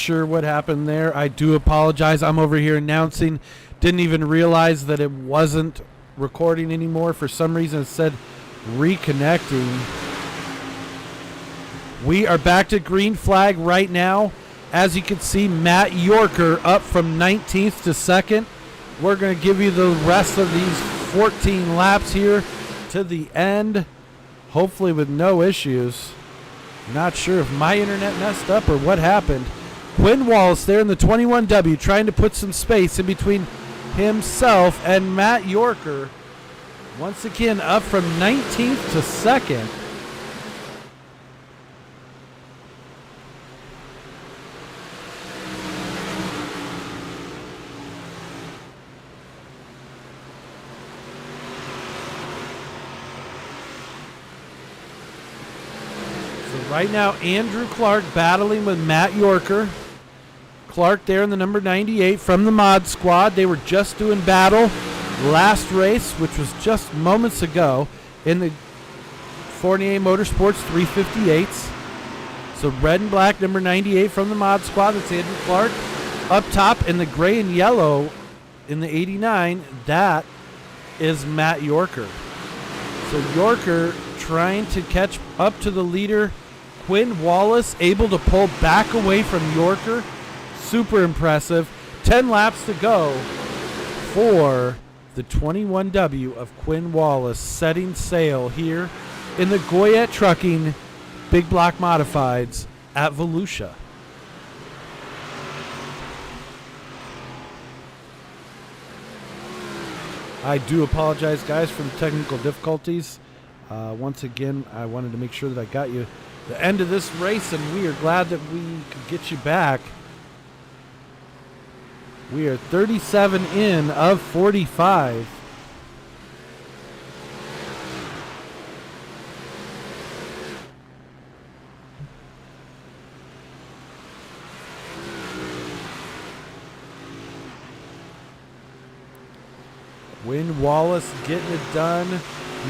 Sure what happened there. I do apologize. I'm over here announcing. Didn't even realize that it wasn't recording anymore. For some reason it said reconnecting. We are back to green flag right now. As you can see, Matt Yorker up from 19th to 2nd. We're going to give you the rest of these 14 laps here to the end, hopefully with no issues. Not sure if my internet messed up or what happened. Quinn Wallace there in the 21W trying to put some space in between himself and Matt Yorker. Once again up from 19th to 2nd. Right now, Andrew Clark battling with Matt Yorker. Clark there in the number 98 from the Mod Squad. They were just doing battle last race, which was just moments ago, in the Fournier Motorsports 358s. So red and black, number 98 from the Mod Squad. That's Andrew Clark. Up top in the gray and yellow in the 89, that is Matt Yorker. So Yorker trying to catch up to the leader. Quinn Wallace able to pull back away from Yorker. Super impressive. 10 laps to go for the 21W of Quinn Wallace setting sail here in the Goyet Trucking Big Block Modifieds at Volusia. I do apologize, guys, for the technical difficulties. Once again, I wanted to make sure that I got you the end of this race, and we are glad that we could get you back. We are 37 in of 45. Quinn Wallace getting it done.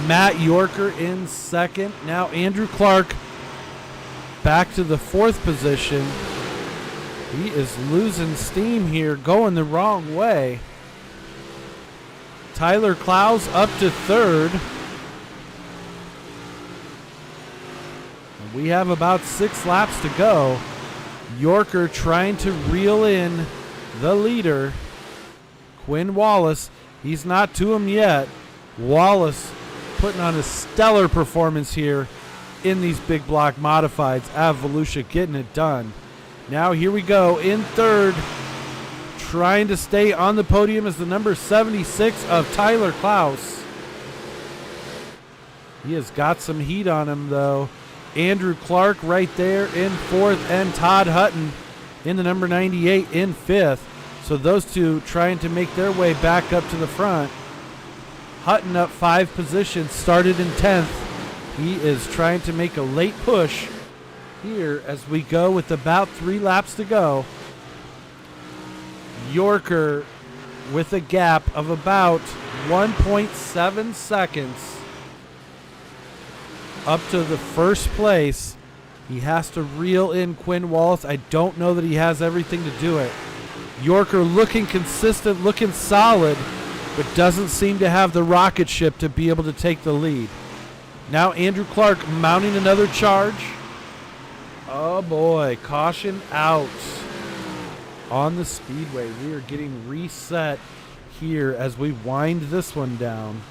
Matt Yorker in 2nd. Now Andrew Clark back to the 4th position. He is losing steam here, going the wrong way. Tyler Klaus up to 3rd. We have about 6 laps to go. Yorker trying to reel in the leader, Quinn Wallace. He's not to him yet. Wallace putting on a stellar performance here in these big block modifieds. Volusia getting it done. Now here we go in 3rd, trying to stay on the podium is the number 76 of Tyler Klaus. He has got some heat on him though. Andrew Clark right there in 4th, and Todd Hutton in the number 98 in 5th. So those two trying to make their way back up to the front. Hutton up 5 positions, started in 10th. He is trying to make a late push here as we go with about 3 laps to go. Yorker with a gap of about 1.7 seconds up to the 1st place. He has to reel in Quinn Wallace. I don't know that he has everything to do it. Yorker looking consistent, looking solid, but doesn't seem to have the rocket ship to be able to take the lead. Now Andrew Clark mounting another charge. Oh boy, caution out on the speedway. We are getting reset here as we wind this one down.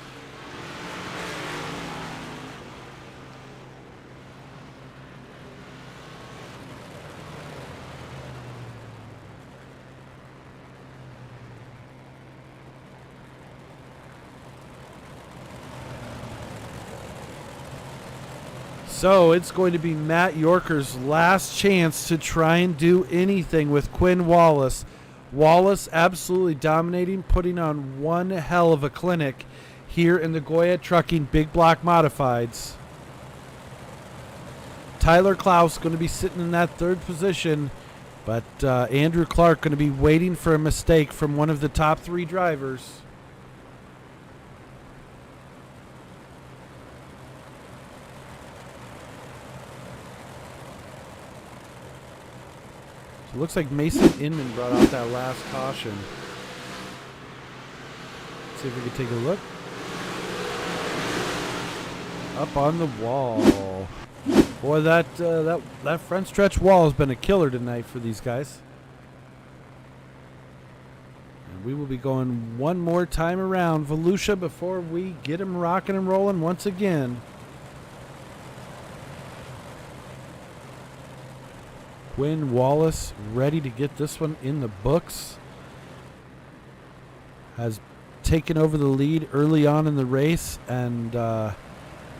So it's going to be Matt Yorker's last chance to try and do anything with Quinn Wallace. Wallace absolutely dominating, putting on one hell of a clinic here in the Goyet Trucking Big Block Modifieds. Tyler Klaus going to be sitting in that 3rd position, but Andrew Clark going to be waiting for a mistake from one of the top 3 drivers. So it looks like Mason Inman brought out that last caution. Let's see if we can take a look. Up on the wall. Boy, that front stretch wall has been a killer tonight for these guys. And we will be going one more time around Volusia before we get him rocking and rolling once again. Quinn Wallace ready to get this one in the books. Has taken over the lead early on in the race and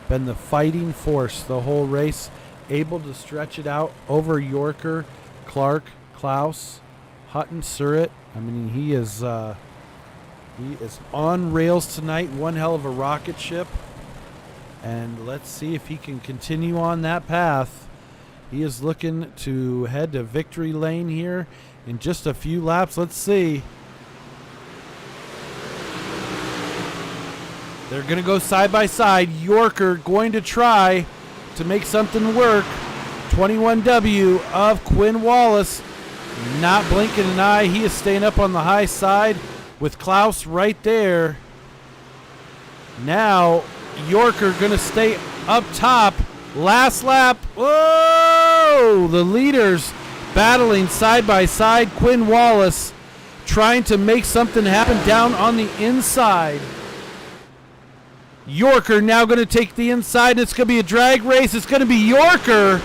been the fighting force the whole race, able to stretch it out over Yorker, Clark, Klaus, Hutton, Surratt. I mean, he is on rails tonight. One hell of a rocket ship, and let's see if he can continue on that path. He is looking to head to victory lane here in just a few laps. Let's see. They're going to go side by side. Yorker going to try to make something work. 21W of Quinn Wallace. Not blinking an eye. He is staying up on the high side with Klaus right there. Now, Yorker going to stay up top. Last lap. Whoa! The leaders battling side by side. Quinn Wallace trying to make something happen down on the inside. Yorker now going to take the inside. It's going to be a drag race. It's going to be Yorker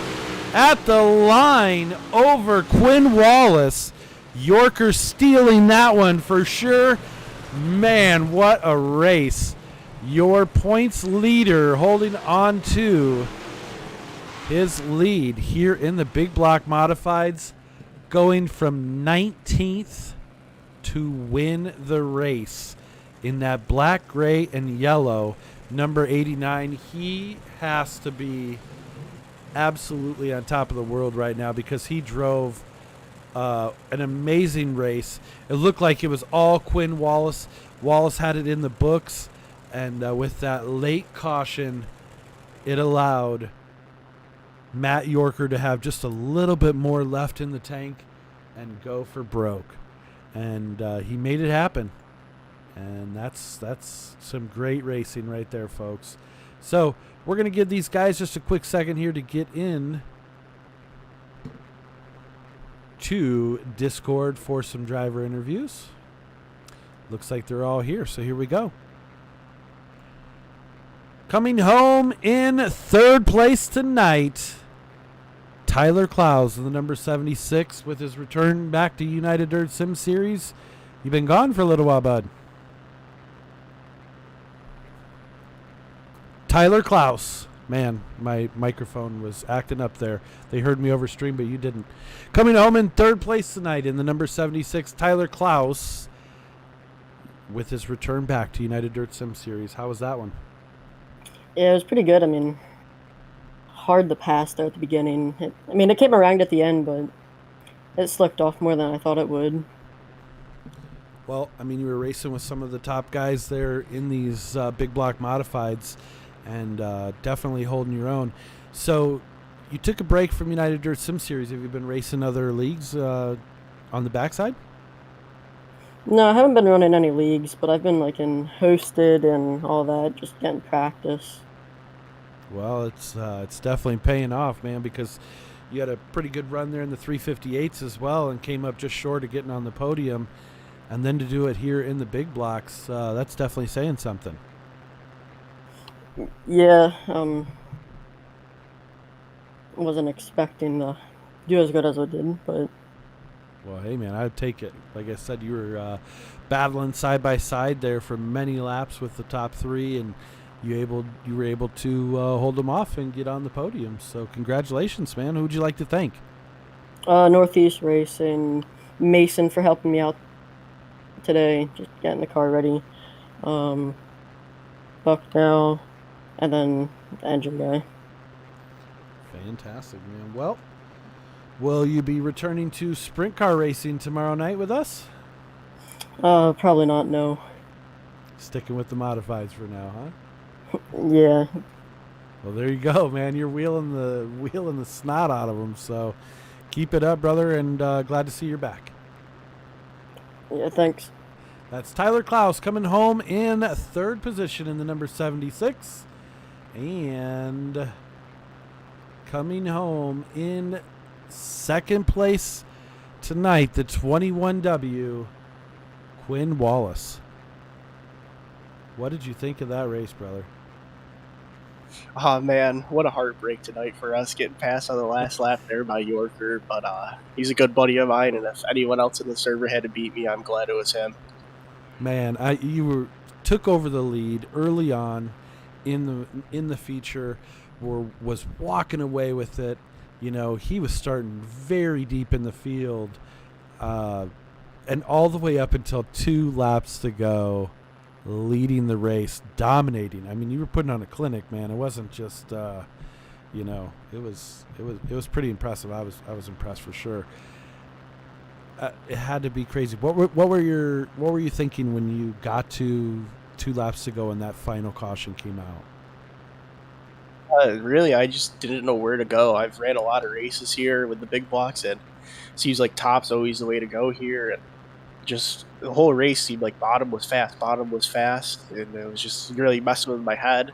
at the line over Quinn Wallace. Yorker stealing that one for sure. Man, what a race. Your points leader holding on to his lead here in the big block modifieds, going from 19th to win the race. In that black, gray, and yellow, number 89, he has to be absolutely on top of the world right now because he drove an amazing race. It looked like it was all Quinn Wallace. Wallace had it in the books, and with that late caution, it allowed Matt Yorker to have just a little bit more left in the tank and go for broke. And he made it happen. And that's some great racing right there, folks. So we're going to give these guys just a quick second here to get in to Discord for some driver interviews. Looks like they're all here, so here we go. Coming home in third place tonight, Tyler Klaus, the number 76, with his return back to United Dirt Sim Series. You've been gone for a little while, bud. Tyler Klaus. Man, my microphone was acting up there. They heard me over stream, but you didn't. Coming home in third place tonight in the number 76, Tyler Klaus, with his return back to United Dirt Sim Series. How was that one? Yeah, it was pretty good. I mean, hard to pass there at the beginning. It came around at the end, but it slipped off more than I thought it would. Well, I mean, you were racing with some of the top guys there in these big block modifieds, and definitely holding your own. So you took a break from United Dirt Sim Series. Have you been racing other leagues on the backside? No, I haven't been running any leagues, but I've been in hosted and all that, just getting practice. Well, it's definitely paying off, man, because you had a pretty good run there in the 358s as well and came up just short of getting on the podium. And then to do it here in the big blocks, that's definitely saying something. Yeah, wasn't expecting to do as good as I did, but... Well, hey, man, I'd take it. Like I said, you were battling side by side there for many laps with the top three, and you were able to hold them off and get on the podium. So congratulations, man. Who would you like to thank? Northeast Racing, Mason for helping me out today, just getting the car ready. Bucknell, and then the engine guy. Fantastic, man. Well, will you be returning to sprint car racing tomorrow night with us? Probably not, no. Sticking with the modifieds for now, huh? Yeah. Well, there you go, man. You're wheeling the snot out of them. So, Keep it up, brother, and glad to see you're back. Yeah, thanks. That's Tyler Klaus coming home in third position in the number 76. And coming home in second place tonight, the 21W, Quinn Wallace. What did you think of that race, brother? Oh man, what a heartbreak tonight for us getting passed on the last lap there by Yorker. But he's a good buddy of mine, and if anyone else in the server had to beat me, I'm glad it was him. Man, took over the lead early on in the feature, was walking away with it. You know, he was starting very deep in the field, and all the way up until 2 laps to go, leading the race, dominating. I mean, you were putting on a clinic, man. It wasn't just, you know, it was pretty impressive. I was impressed for sure. It had to be crazy. What were you thinking when you got to 2 laps to go and that final caution came out? Really, I just didn't know where to go. I've ran a lot of races here with the big blocks, and it seems like top's always the way to go here. And just the whole race seemed like bottom was fast, and it was just really messing with my head.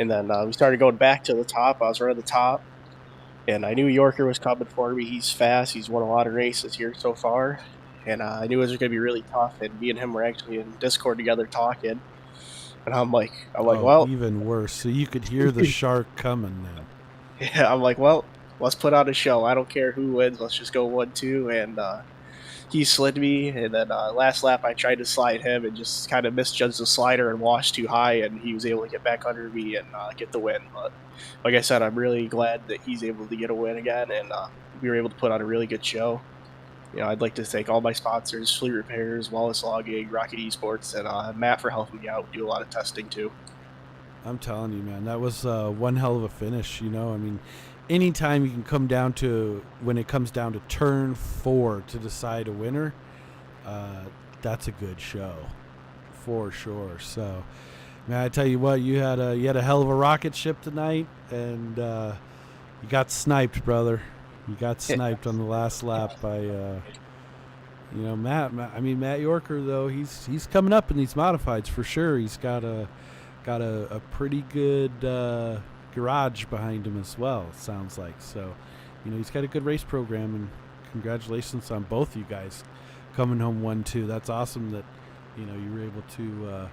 And then we started going back to the top. I was running the top, and I knew Yorker was coming for me. He's fast. He's won a lot of races here so far, and I knew it was going to be really tough. And me and him were actually in Discord together talking. And I'm like, well, even worse. So you could hear the shark coming then. Yeah, I'm like, well, let's put on a show. I don't care who wins. Let's just go 1-2. And he slid me. And then last lap, I tried to slide him and just kind of misjudged the slider and washed too high. And he was able to get back under me and get the win. But like I said, I'm really glad that he's able to get a win again. And we were able to put on a really good show. You know, I'd like to thank all my sponsors, Fleet Repairs, Wallace Logging, Rocket Esports, and Matt for helping me out. We do a lot of testing, too. I'm telling you, man, that was one hell of a finish, you know. I mean, anytime you can come down to, when it comes down to turn 4 to decide a winner, that's a good show, for sure. So, man, I tell you what, you had a hell of a rocket ship tonight, and you got sniped, brother. You got sniped on the last lap by, you know, Matt. I mean, Matt Yorker, though, he's coming up in these modifieds for sure. He's got a pretty good garage behind him as well, it sounds like. So, you know, he's got a good race program, and congratulations on both you guys coming home 1-2. That's awesome that, you know, you were able to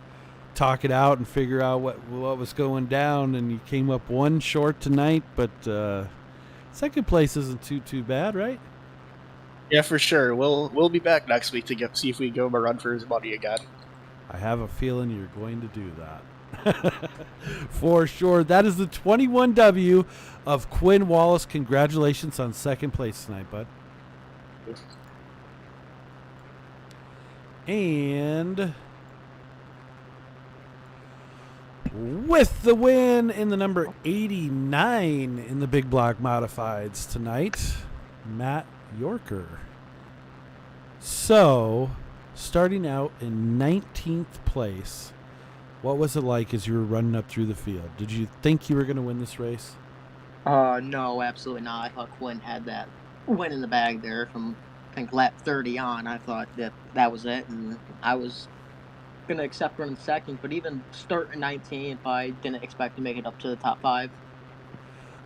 talk it out and figure out what was going down, and you came up 1 short tonight, but second place isn't too bad, right? Yeah, for sure. We'll be back next week to see if we give him a run for his money again. I have a feeling you're going to do that. For sure. That is the 21W of Quinn Wallace. Congratulations on second place tonight, bud. And with the win in the number 89 in the big block modifieds tonight, Matt Yorker. So, starting out in 19th place, what was it like as you were running up through the field? Did you think you were going to win this race? No, absolutely not. I thought Quinn had that win in the bag there from, I think, lap 30 on. I thought that was it, and I was going to accept running second, but even starting 19th, I didn't expect to make it up to the top 5.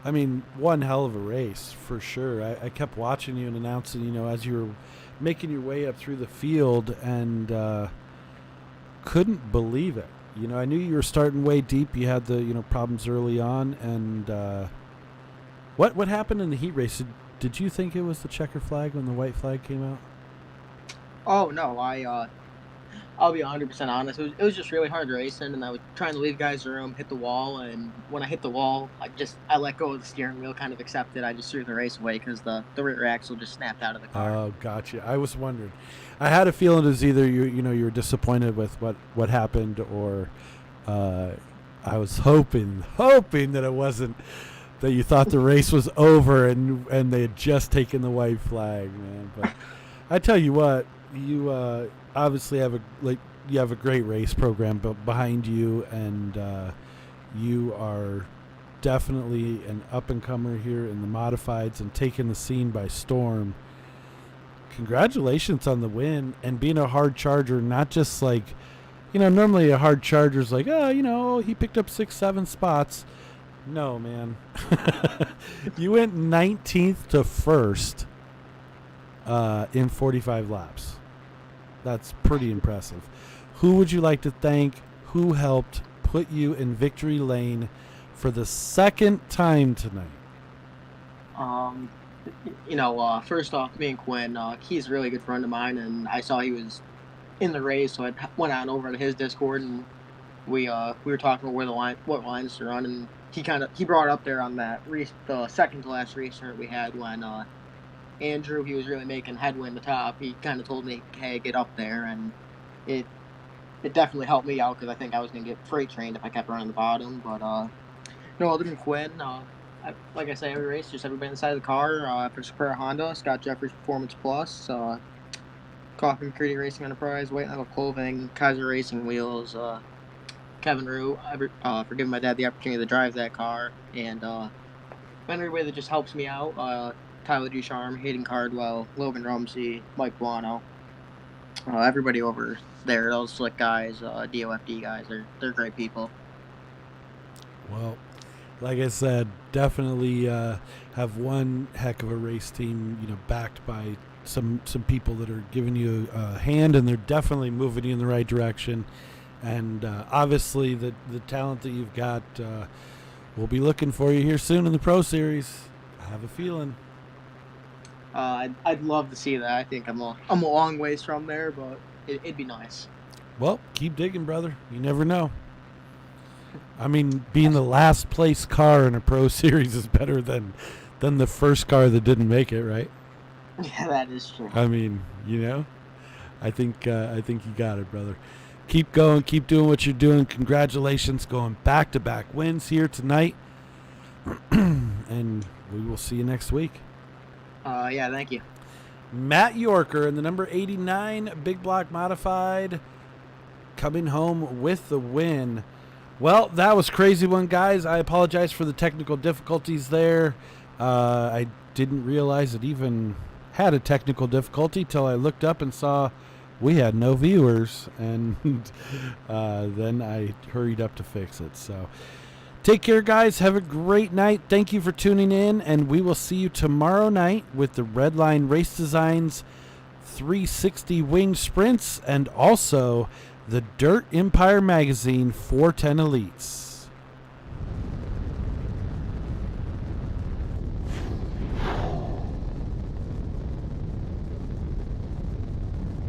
I mean, one hell of a race, for sure. I kept watching you and announcing, you know, as you were making your way up through the field, and couldn't believe it. You know, I knew you were starting way deep. You had the, you know, problems early on, and what happened in the heat race? Did you think it was the checker flag when the white flag came out? Oh, no, I'll be 100% honest. It was just really hard racing, and I was trying to leave guys room, hit the wall, and when I hit the wall, I let go of the steering wheel, kind of accepted. I just threw the race away because the rear axle just snapped out of the car. Oh, gotcha. I was wondering. I had a feeling it was either you were disappointed with what happened, or I was hoping that it wasn't, that you thought the race was over and they had just taken the white flag, man. But I tell you what, you obviously have a great race program behind you, and you are definitely an up-and-comer here in the modifieds and taking the scene by storm. Congratulations on the win and being a hard charger, not just like, normally a hard charger's like, he picked up 6-7 spots. No, man. You went 19th to 1st in 45 laps. That's pretty impressive. Who would you like to thank? Who helped put you in victory lane for the second time tonight? First off, me and Quinn, he's a really good friend of mine, and I saw he was in the race, so I went on over to his Discord, and we were talking about what lines to run, and he brought up there on that the second to last restart we had when Andrew, he was really making headway in the top. He kind of told me, hey, get up there, and it definitely helped me out because I think I was going to get freight trained if I kept running the bottom. But other than Quinn, like I say, every race, just everybody inside of the car. For Superior Honda, Scott Jeffries Performance Plus, Coffee McCready Racing Enterprise, White Knuckle Clothing, Kaiser Racing Wheels, Kevin Rue, for giving my dad the opportunity to drive that car, and everybody that just helps me out. Tyler Ducharme, Hayden Cardwell, Logan Rumsey, Mike Buono, everybody over there, those slick guys, DOFD guys, they're great people. Well, like I said, definitely have one heck of a race team, backed by some people that are giving you a hand, and they're definitely moving you in the right direction. And obviously the talent that you've got, we'll be looking for you here soon in the Pro Series. I have a feeling. I'd love to see that. I think I'm a long ways from there, but it'd be nice. Well, keep digging, brother. You never know. I mean, being the last place car in a Pro Series is better than the first car that didn't make it, right? Yeah, that is true. I mean, I think you got it, brother. Keep going, keep doing what you're doing. Congratulations, going back-to-back wins here tonight, and we will see you next week. Yeah, thank you. Matt Yorker in the number 89 Big Block Modified, coming home with the win. Well, that was crazy one, guys. I apologize for the technical difficulties there. I didn't realize it even had a technical difficulty till I looked up and saw we had no viewers, and then I hurried up to fix it. So take care, guys. Have a great night. Thank you for tuning in, and we will see you tomorrow night with the Redline Race Designs 360 Wing Sprints and also the Dirt Empire Magazine 410 Elites.